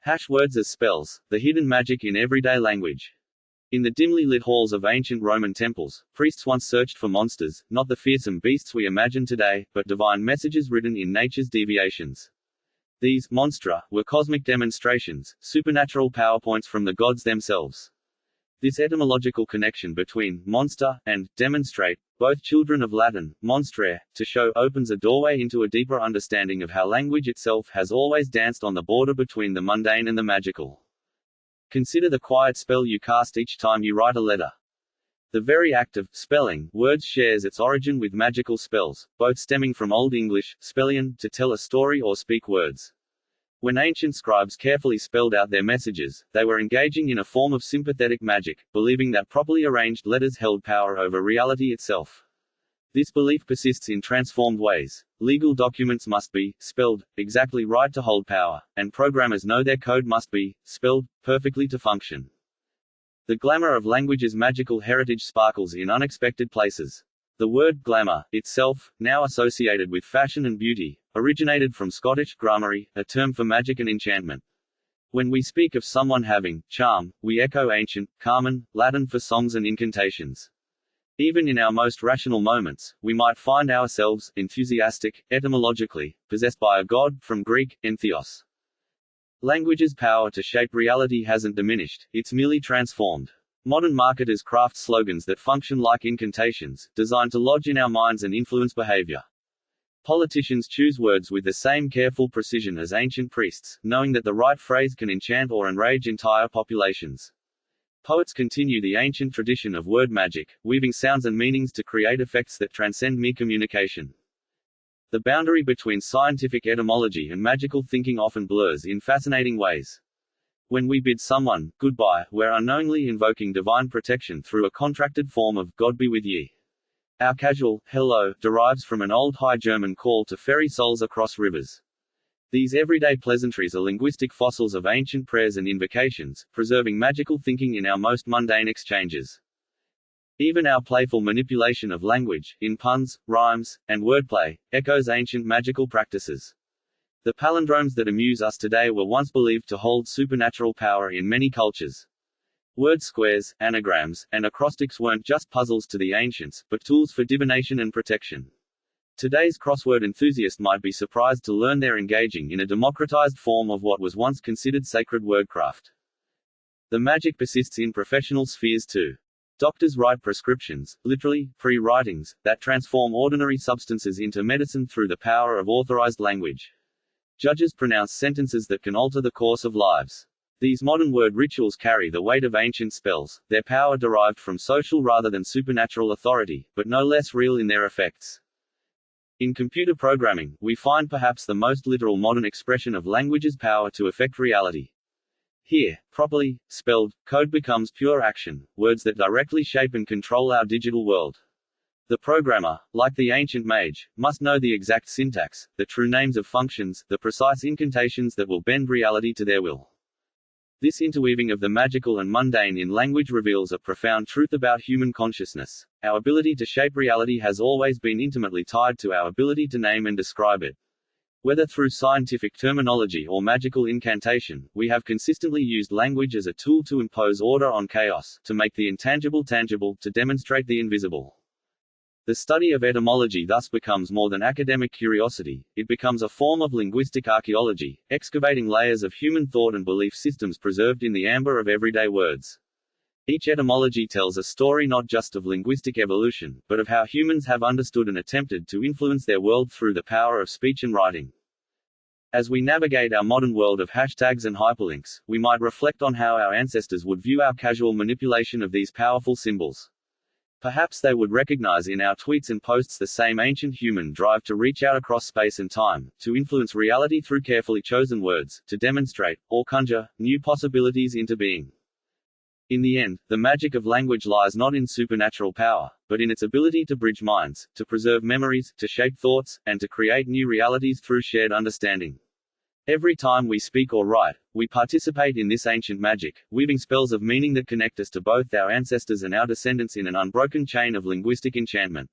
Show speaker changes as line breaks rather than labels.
Hash words as spells, the hidden magic in everyday language. In the dimly lit halls of ancient Roman temples, priests once searched for monsters, not the fearsome beasts we imagine today, but divine messages written in nature's deviations. These monstra were cosmic demonstrations, supernatural powerpoints from the gods themselves. This etymological connection between monster and demonstrate, both children of Latin, monstrare, to show, opens a doorway into a deeper understanding of how language itself has always danced on the border between the mundane and the magical. Consider the quiet spell you cast each time you write a letter. The very act of spelling words shares its origin with magical spells, both stemming from Old English, spellion, to tell a story or speak words. When ancient scribes carefully spelled out their messages, they were engaging in a form of sympathetic magic, believing that properly arranged letters held power over reality itself. This belief persists in transformed ways. Legal documents must be spelled exactly right to hold power, and programmers know their code must be spelled perfectly to function. The glamour of language's magical heritage sparkles in unexpected places. The word glamour, itself, now associated with fashion and beauty, originated from Scottish gramarye, a term for magic and enchantment. When we speak of someone having charm, we echo ancient, Carmen, Latin for songs and incantations. Even in our most rational moments, we might find ourselves enthusiastic, etymologically, possessed by a god, from Greek, entheos. Language's power to shape reality hasn't diminished, it's merely transformed. Modern marketers craft slogans that function like incantations, designed to lodge in our minds and influence behavior. Politicians choose words with the same careful precision as ancient priests, knowing that the right phrase can enchant or enrage entire populations. Poets continue the ancient tradition of word magic, weaving sounds and meanings to create effects that transcend mere communication. The boundary between scientific etymology and magical thinking often blurs in fascinating ways. When we bid someone goodbye, we're unknowingly invoking divine protection through a contracted form of God be with ye. Our casual hello derives from an old High German call to ferry souls across rivers. These everyday pleasantries are linguistic fossils of ancient prayers and invocations, preserving magical thinking in our most mundane exchanges. Even our playful manipulation of language, in puns, rhymes, and wordplay, echoes ancient magical practices. The palindromes that amuse us today were once believed to hold supernatural power in many cultures. Word squares, anagrams, and acrostics weren't just puzzles to the ancients, but tools for divination and protection. Today's crossword enthusiast might be surprised to learn they're engaging in a democratized form of what was once considered sacred wordcraft. The magic persists in professional spheres too. Doctors write prescriptions, literally, pre-writings, that transform ordinary substances into medicine through the power of authorized language. Judges pronounce sentences that can alter the course of lives. These modern word rituals carry the weight of ancient spells, their power derived from social rather than supernatural authority, but no less real in their effects. In computer programming, we find perhaps the most literal modern expression of language's power to affect reality. Here, properly spelled, code becomes pure action, words that directly shape and control our digital world. The programmer, like the ancient mage, must know the exact syntax, the true names of functions, the precise incantations that will bend reality to their will. This interweaving of the magical and mundane in language reveals a profound truth about human consciousness. Our ability to shape reality has always been intimately tied to our ability to name and describe it. Whether through scientific terminology or magical incantation, we have consistently used language as a tool to impose order on chaos, to make the intangible tangible, to demonstrate the invisible. The study of etymology thus becomes more than academic curiosity, it becomes a form of linguistic archaeology, excavating layers of human thought and belief systems preserved in the amber of everyday words. Each etymology tells a story not just of linguistic evolution, but of how humans have understood and attempted to influence their world through the power of speech and writing. As we navigate our modern world of hashtags and hyperlinks, we might reflect on how our ancestors would view our casual manipulation of these powerful symbols. Perhaps they would recognize in our tweets and posts the same ancient human drive to reach out across space and time, to influence reality through carefully chosen words, to demonstrate, or conjure, new possibilities into being. In the end, the magic of language lies not in supernatural power, but in its ability to bridge minds, to preserve memories, to shape thoughts, and to create new realities through shared understanding. Every time we speak or write, we participate in this ancient magic, weaving spells of meaning that connect us to both our ancestors and our descendants in an unbroken chain of linguistic enchantment.